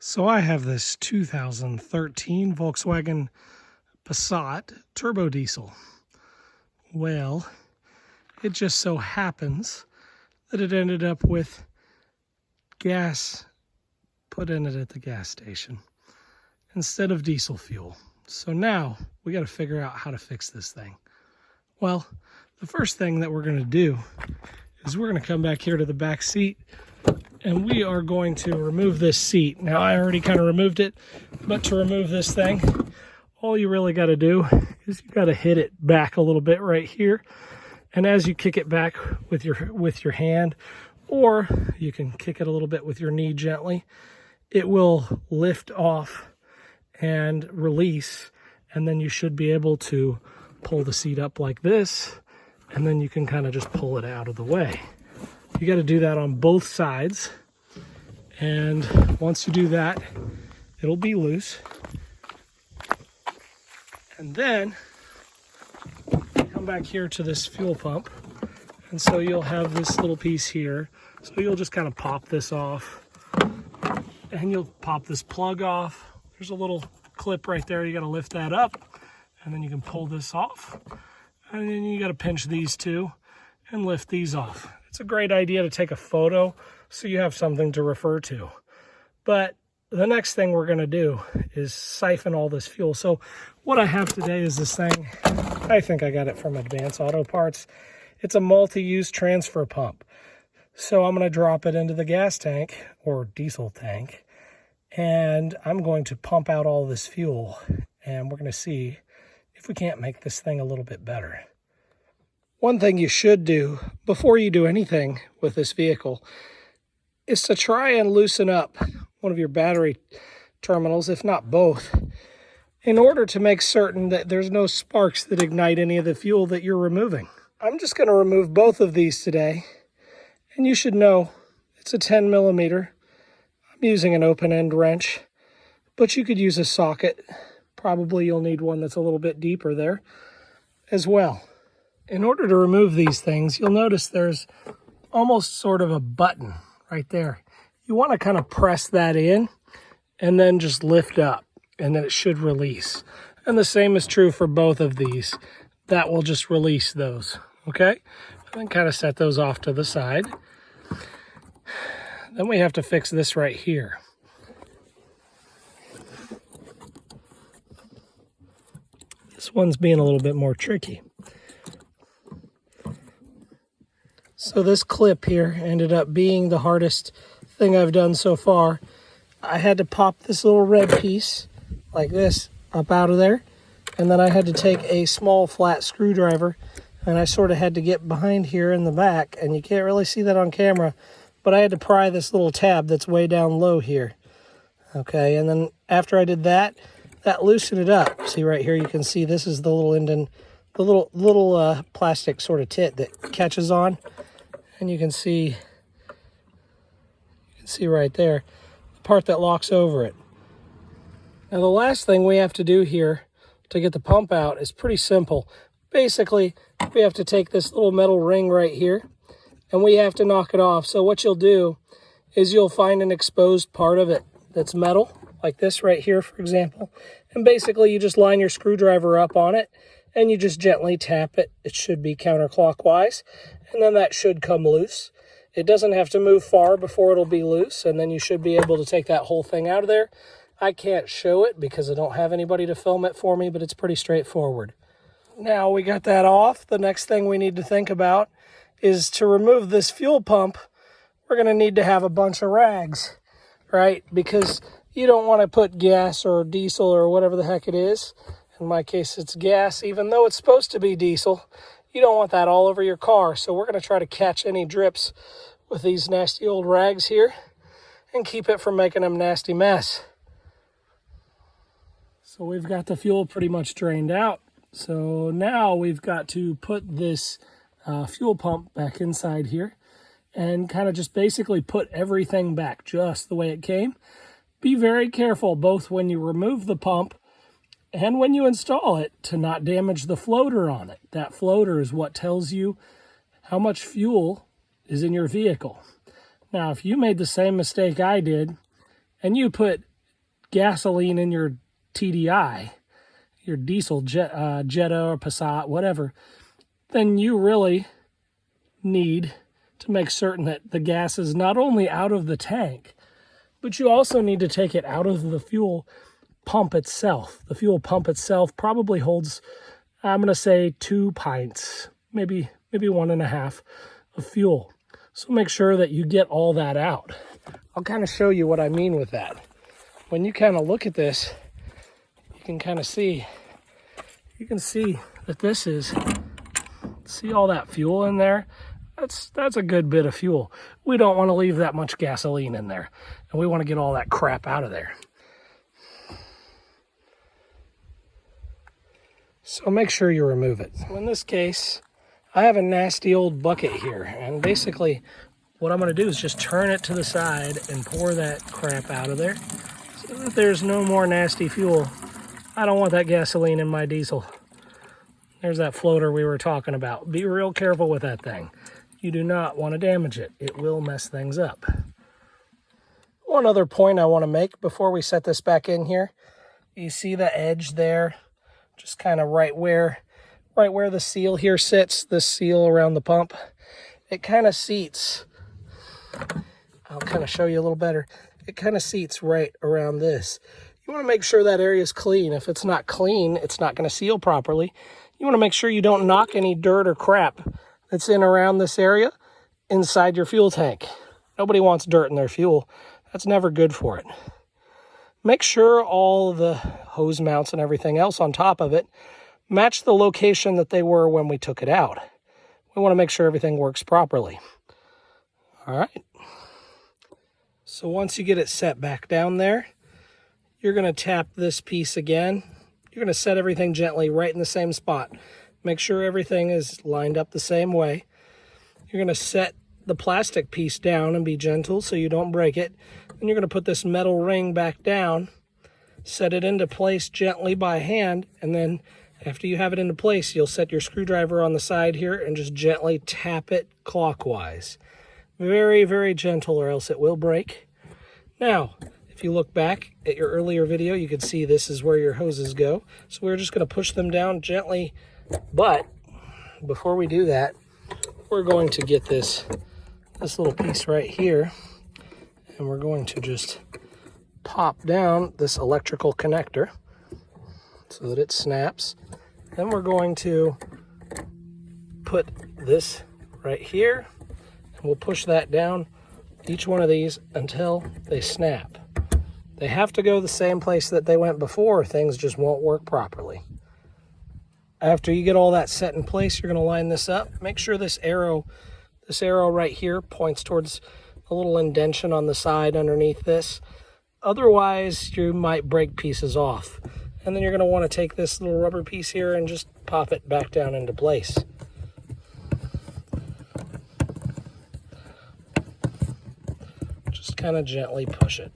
So I have this 2013 Volkswagen Passat turbo diesel. Well, it just so happens that it ended up with gas put in it at the gas station instead of diesel fuel. So now we got to figure out how to fix this thing. Well, the first thing that we're going to do is we're going to come back here to the back seat and we are going to remove this seat. Now I already kind of removed it, but to remove this thing, all you really got to do is you got to hit it back a little bit right here. And as you kick it back with your hand, or you can kick it a little bit with your knee gently, it will lift off and release, and then you should be able to pull the seat up like this, and then you can kind of just pull it out of the way. You got to do that on both sides, and once you do that, it'll be loose. And then come back here to this fuel pump, and so you'll have this little piece here. So you'll just kind of pop this off, and you'll pop this plug off. There's a little clip right there. You got to lift that up, and then you can pull this off, and then you got to pinch these two and lift these off. It's a great idea to take a photo so you have something to refer to. But the next thing we're going to do is siphon all this fuel. So what I have today is this thing. I think I got it from Advanced Auto Parts. It's a multi-use transfer pump. So I'm going to drop it into the gas tank or diesel tank, and I'm going to pump out all this fuel, and we're going to see if we can't make this thing a little bit better. One thing you should do before you do anything with this vehicle is to try and loosen up one of your battery terminals, if not both, in order to make certain that there's no sparks that ignite any of the fuel that you're removing. I'm just going to remove both of these today, and you should know it's a 10 millimeter. I'm using an open-end wrench, but you could use a socket. Probably you'll need one that's a little bit deeper there as well. In order to remove these things, you'll notice there's almost sort of a button right there. You want to kind of press that in and then just lift up, and then it should release. And the same is true for both of these. That will just release those, okay? And then kind of set those off to the side. Then we have to fix this right here. This one's being a little bit more tricky. So this clip here ended up being the hardest thing I've done so far. I had to pop this little red piece like this up out of there, and then I had to take a small flat screwdriver, and I sort of had to get behind here in the back, and you can't really see that on camera, but I had to pry this little tab that's way down low here. Okay, and then after I did that, that loosened it up. See right here, you can see this is the little indent, the little plastic sort of tit that catches on. And you can see right there, the part that locks over it. Now the last thing we have to do here to get the pump out is pretty simple. Basically, we have to take this little metal ring right here, and we have to knock it off. So what you'll do is you'll find an exposed part of it that's metal, like this right here, for example. And basically you just line your screwdriver up on it, and you just gently tap it. It should be counterclockwise, and then that should come loose. It doesn't have to move far before it'll be loose, and then you should be able to take that whole thing out of there. I can't show it because I don't have anybody to film it for me, but it's pretty straightforward. Now we got that off. The next thing we need to think about is to remove this fuel pump. We're going to need to have a bunch of rags, right? Because you don't want to put gas or diesel or whatever the heck it is. In my case, it's gas, even though it's supposed to be diesel. You don't want that all over your car. So we're going to try to catch any drips with these nasty old rags here and keep it from making a nasty mess. So we've got the fuel pretty much drained out. So now we've got to put this fuel pump back inside here and kind of just basically put everything back just the way it came. Be very careful both when you remove the pump and when you install it to not damage the floater on it. That floater is what tells you how much fuel is in your vehicle. Now, if you made the same mistake I did and you put gasoline in your TDI, your diesel Jetta or Passat, whatever, then you really need to make certain that the gas is not only out of the tank, but you also need to take it out of the fuel pump itself. The fuel pump itself probably holds, I'm going to say 2 pints, maybe 1.5 of fuel. So make sure that you get all that out. I'll kind of show you what I mean with that. When you kind of look at this, you can kind of see, that this is, see all that fuel in there? That's a good bit of fuel. We don't want to leave that much gasoline in there, and we want to get all that crap out of there. So make sure you remove it. So in this case, I have a nasty old bucket here, and basically what I'm going to do is just turn it to the side and pour that crap out of there so that there's no more nasty fuel. I don't want that gasoline in my diesel. There's that floater we were talking about. Be real careful with that thing. You do not want to damage it. It will mess things up. One other point I want to make before we set this back in here. You see the edge there? Just kind of right where the seal here sits, this seal around the pump. It kind of seats. I'll kind of show you a little better. It kind of seats right around this. You want to make sure that area is clean. If it's not clean, it's not going to seal properly. You want to make sure you don't knock any dirt or crap that's in around this area inside your fuel tank. Nobody wants dirt in their fuel. That's never good for it. Make sure all the hose mounts and everything else on top of it match the location that they were when we took it out. We want to make sure everything works properly. All right. So once you get it set back down there, you're going to tap this piece again. You're going to set everything gently right in the same spot. Make sure everything is lined up the same way. You're going to set the plastic piece down and be gentle so you don't break it. Then you're going to put this metal ring back down, set it into place gently by hand, and then after you have it into place, you'll set your screwdriver on the side here and just gently tap it clockwise. Very, very gentle or else it will break. Now, if you look back at your earlier video, you can see this is where your hoses go. So we're just going to push them down gently. But before we do that, we're going to get this little piece right here. And we're going to just pop down this electrical connector so that it snaps. Then we're going to put this right here. And we'll push that down, each one of these, until they snap. They have to go the same place that they went before, or things just won't work properly. After you get all that set in place, you're going to line this up. Make sure this arrow right here points towards a little indentation on the side underneath this. Otherwise, you might break pieces off. And then you're going to want to take this little rubber piece here and just pop it back down into place. Just kind of gently push it.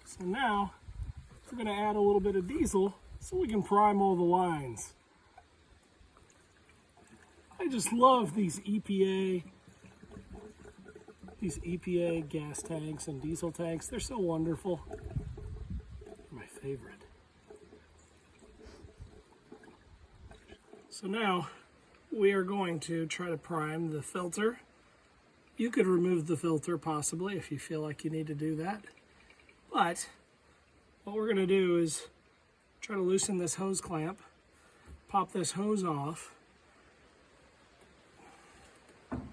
So now, we're going to add a little bit of diesel so we can prime all the lines. I just love these EPA gas tanks and diesel tanks. They're so wonderful. They're my favorite. So now we are going to try to prime the filter. You could remove the filter possibly if you feel like you need to do that. But what we're going to do is try to loosen this hose clamp, pop this hose off,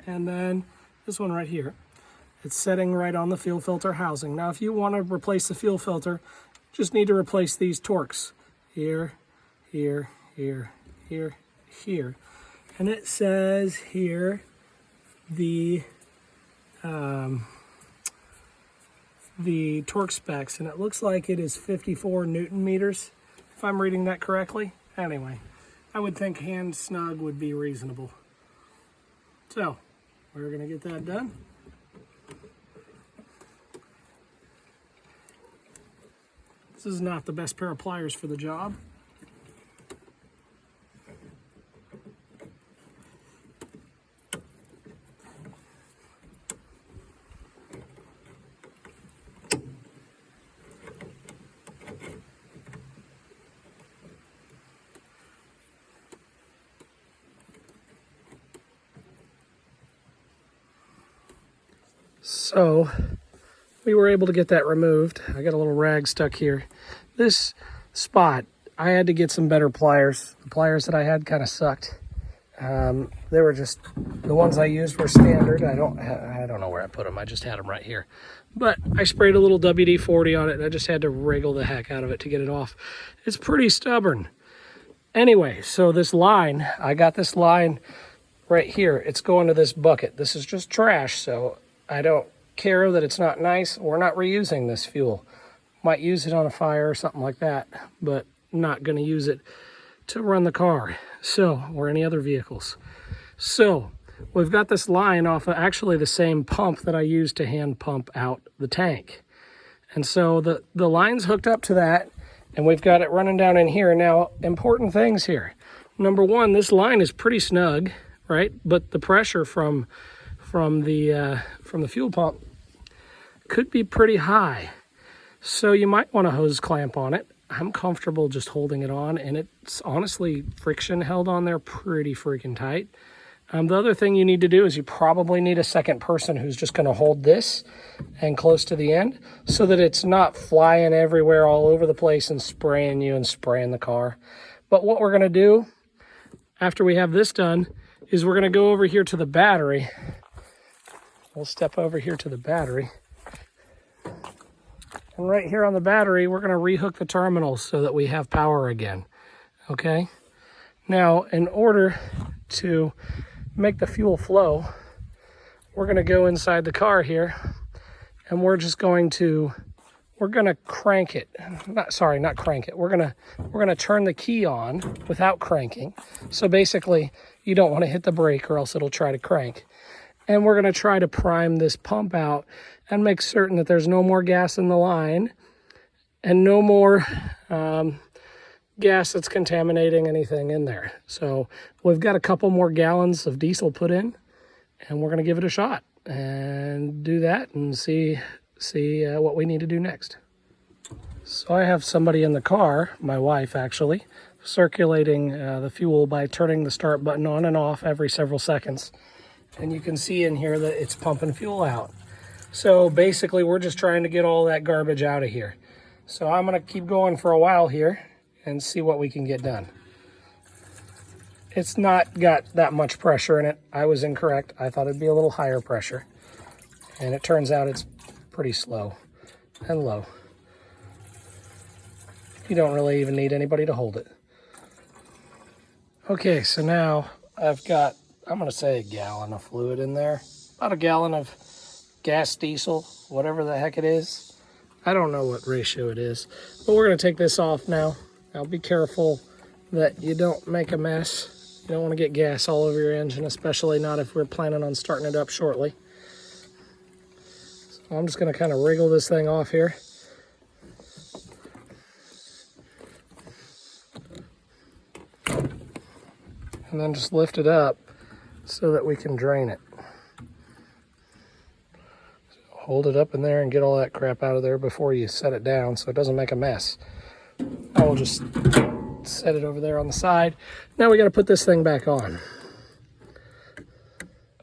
and then this one right here. It's setting right on the fuel filter housing. Now if you want to replace the fuel filter, just need to replace these Torx. Here, here, here, here, here. And it says here the torque specs, and it looks like it is 54 Newton meters, if I'm reading that correctly. Anyway, I would think hand snug would be reasonable. So, we're going to get that done. This is not the best pair of pliers for the job. So we were able to get that removed. I got a little rag stuck here. This spot, I had to get some better pliers. The pliers that I had kind of sucked. They were just, the ones I used were standard. I don't know where I put them. I just had them right here. But I sprayed a little WD-40 on it, and I just had to wriggle the heck out of it to get it off. It's pretty stubborn. Anyway, so this line, I got this line right here. It's going to this bucket. This is just trash, so I don't care that it's not nice. We're not reusing this fuel. Might use it on a fire or something like that, but not going to use it to run the car, so, or any other vehicles. So we've got this line off of actually the same pump that I used to hand pump out the tank. And so the line's hooked up to that, and we've got it running down in here. Now, important things here. Number one, this line is pretty snug, right? But the pressure from the fuel pump could be pretty high. So you might want a hose clamp on it. I'm comfortable just holding it on, and it's honestly friction held on there pretty freaking tight. The other thing you need to do is you probably need a second person who's just going to hold this and close to the end so that it's not flying everywhere all over the place and spraying you and spraying the car. But what we're going to do after we have this done is we're going to go over here to the battery. We'll step over here to the battery. And right here on the battery, we're going to rehook the terminals so that we have power again. Okay? Now, in order to make the fuel flow, we're going to go inside the car here, and we're going to crank it. Not crank it. We're going to turn the key on without cranking. So basically, you don't want to hit the brake or else it'll try to crank. And we're going to try to prime this pump out and make certain that there's no more gas in the line and no more gas that's contaminating anything in there. So we've got a couple more gallons of diesel put in, and we're going to give it a shot and do that and see what we need to do next. So I have somebody in the car, my wife actually, circulating the fuel by turning the start button on and off every several seconds. And you can see in here that it's pumping fuel out. So basically, we're just trying to get all that garbage out of here. So I'm going to keep going for a while here and see what we can get done. It's not got that much pressure in it. I was incorrect. I thought it'd be a little higher pressure. And it turns out it's pretty slow and low. You don't really even need anybody to hold it. Okay, so now I've got, I'm going to say a gallon of fluid in there. About a gallon of gas diesel, whatever the heck it is. I don't know what ratio it is. But we're going to take this off now. Now be careful that you don't make a mess. You don't want to get gas all over your engine, especially not if we're planning on starting it up shortly. So I'm just going to kind of wriggle this thing off here. And then just lift it up so that we can drain it. So hold it up in there and get all that crap out of there before you set it down so it doesn't make a mess. I will just set it over there on the side. Now we got to put this thing back on.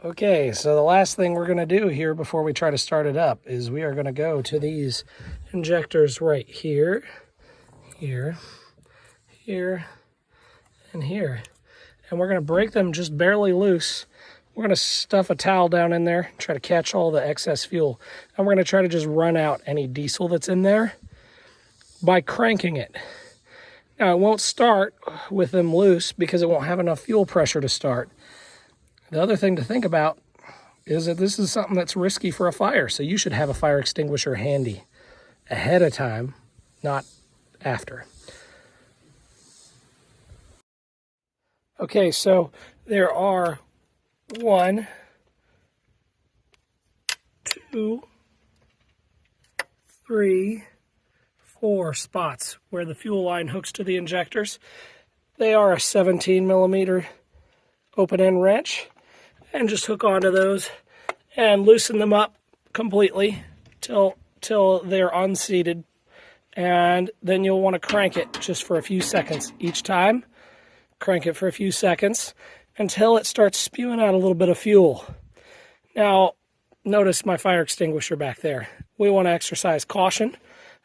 Okay, so the last thing we're going to do here before we try to start it up is we are going to go to these injectors right here, here, here, and here. And we're going to break them just barely loose. We're going to stuff a towel down in there, try to catch all the excess fuel. And we're going to try to just run out any diesel that's in there by cranking it. Now, it won't start with them loose because it won't have enough fuel pressure to start. The other thing to think about is that this is something that's risky for a fire. So you should have a fire extinguisher handy ahead of time, not after. Okay, so there are 1, 2, 3, 4 spots where the fuel line hooks to the injectors. They are a 17 millimeter open end wrench, and just hook onto those and loosen them up completely till they're unseated. And then you'll want to crank it just for a few seconds each time. Crank it for a few seconds until it starts spewing out a little bit of fuel. Now, notice my fire extinguisher back there. We want to exercise caution.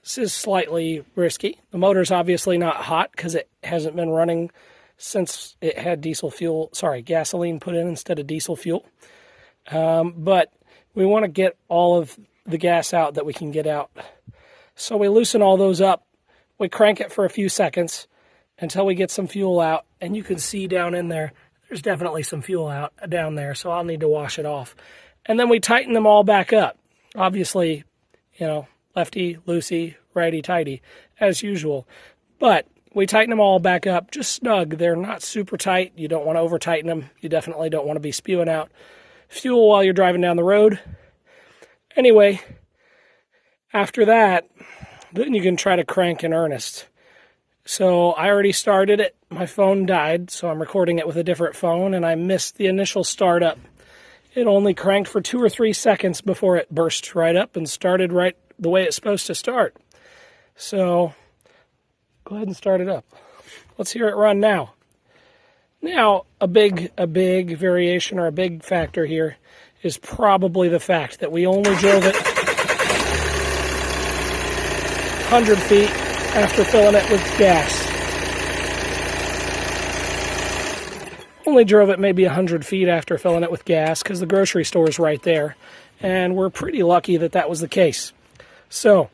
This is slightly risky. The motor's obviously not hot because it hasn't been running since it had gasoline put in instead of diesel fuel. But we want to get all of the gas out that we can get out. So we loosen all those up. We crank it for a few seconds until we get some fuel out. And you can see down in there, there's definitely some fuel out down there. So I'll need to wash it off. And then we tighten them all back up. Obviously, lefty, loosey, righty, tighty, as usual. But we tighten them all back up, just snug. They're not super tight. You don't want to over tighten them. You definitely don't want to be spewing out fuel while you're driving down the road. Anyway, after that, then you can try to crank in earnest. So I already started it. My phone died, so I'm recording it with a different phone, and I missed the initial startup. It only cranked for 2 or 3 seconds before it burst right up and started right the way it's supposed to start. So go ahead and start it up. Let's hear it run now. Now, a big variation or a big factor here is probably the fact that we only drove it 100 feet after filling it with gas. Only drove it maybe 100 feet after filling it with gas because the grocery store is right there. And we're pretty lucky that that was the case. So,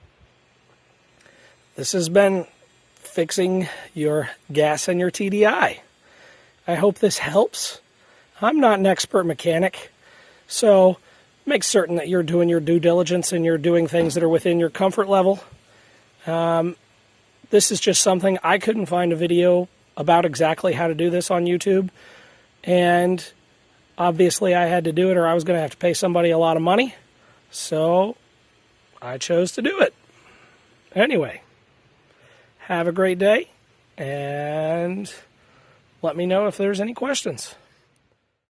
this has been fixing your gas and your TDI. I hope this helps. I'm not an expert mechanic, so make certain that you're doing your due diligence and you're doing things that are within your comfort level. This is just something I couldn't find a video about exactly how to do this on YouTube, and obviously I had to do it or I was going to have to pay somebody a lot of money, so I chose to do it. Anyway, have a great day, and let me know if there's any questions.